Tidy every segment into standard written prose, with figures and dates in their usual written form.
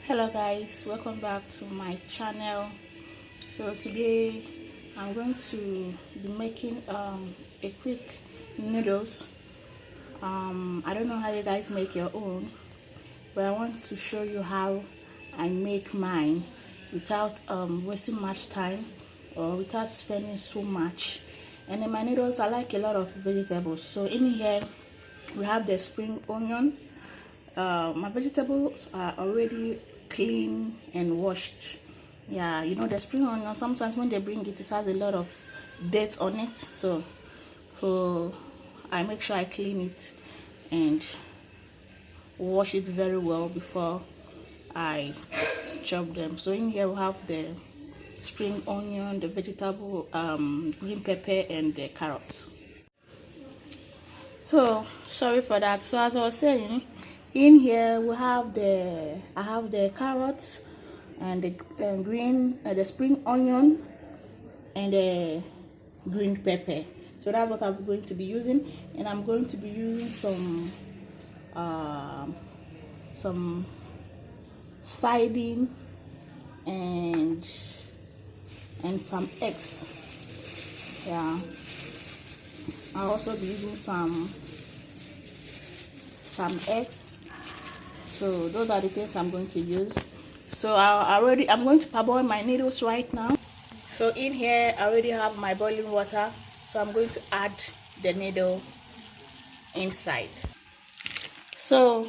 Hello guys, welcome back to my channel. So today I'm going to be making a quick noodles. I don't know how you guys make your own, but I want to show you how I make mine without wasting much time or without spending so much. And in my noodles I like a lot of vegetables. So in here we have the spring onion. My vegetables are already clean and washed. Yeah, you know the spring onion, sometimes when they bring it, it has a lot of dirt on it, so I make sure I clean it and wash it very well before I chop them. So in here we have the spring onion, the vegetable, green pepper, and the carrots. So sorry for that. So as I was saying, in here we have I have the carrots and the the spring onion and the green pepper. So that's what I'm going to be using, and I'm going to be using some siding and some eggs. Yeah, I'll also be using some eggs. So those are the things I'm going to use. So I'm going to parboil my noodles right now. So in here I already have my boiling water, so I'm going to add the noodle inside. So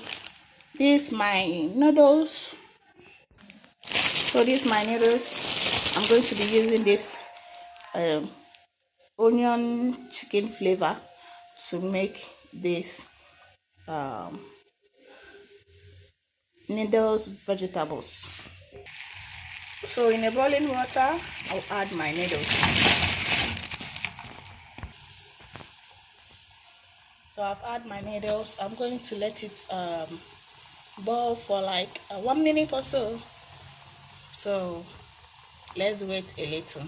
this is my noodles. I'm going to be using this onion chicken flavor to make this noodles vegetables. So in a boiling water I'll add my noodles. So I've added my noodles. I'm going to let it boil for like 1 minute or so. So let's wait a little.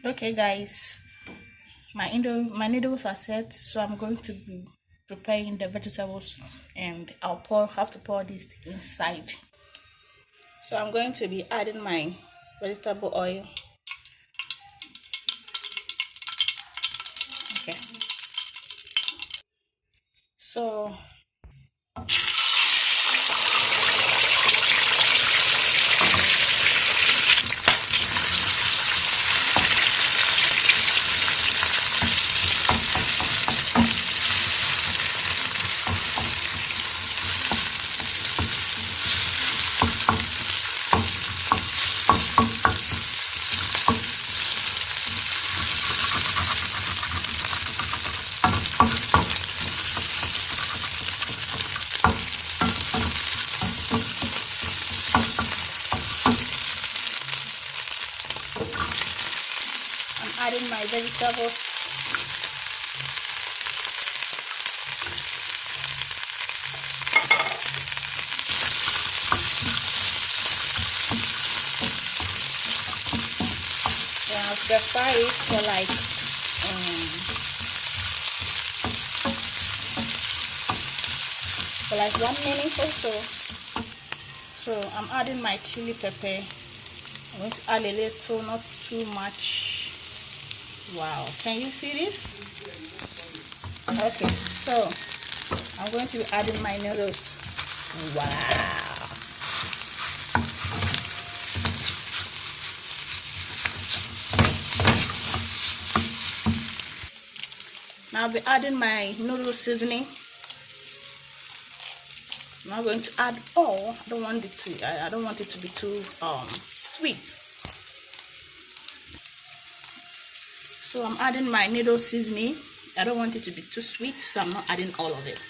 Okay guys, my noodles are set, so I'm going to be preparing the vegetables, and I'll have to pour this inside. So I'm going to be adding my vegetable oil. Okay, so I'm adding my vegetables. Then I'll stir fry it for like 1 minute or so. So I'm adding my chili pepper. I'm going to add a little, not too much. Wow, can you see this? Okay, so I'm going to be adding my noodles. Wow. Now I'll be adding my noodle seasoning. I'm not going to add all. I don't want it to be too sweet. So I'm adding my noodle seasoning. I don't want it to be too sweet, so I'm not adding all of it.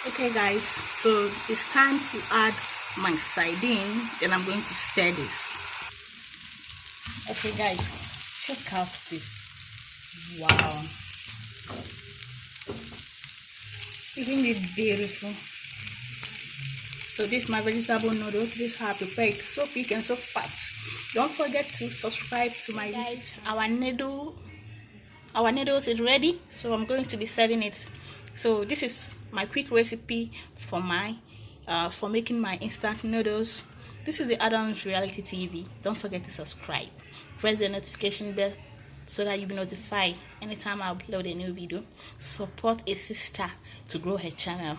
Okay guys, so it's time to add my sardine, and I'm going to stir this. Okay guys, check out this. Wow, isn't it beautiful? So this is my vegetable noodles. This is how I prepare it, so quick and so fast. Don't forget to subscribe to my guys. Our noodle our noodles is ready, so I'm going to be serving it. So this is my quick recipe for for making my instant noodles. This is the Adams Reality TV. Don't forget to subscribe, press the notification bell so that you'll be notified anytime I upload a new video. Support a sister to grow her channel.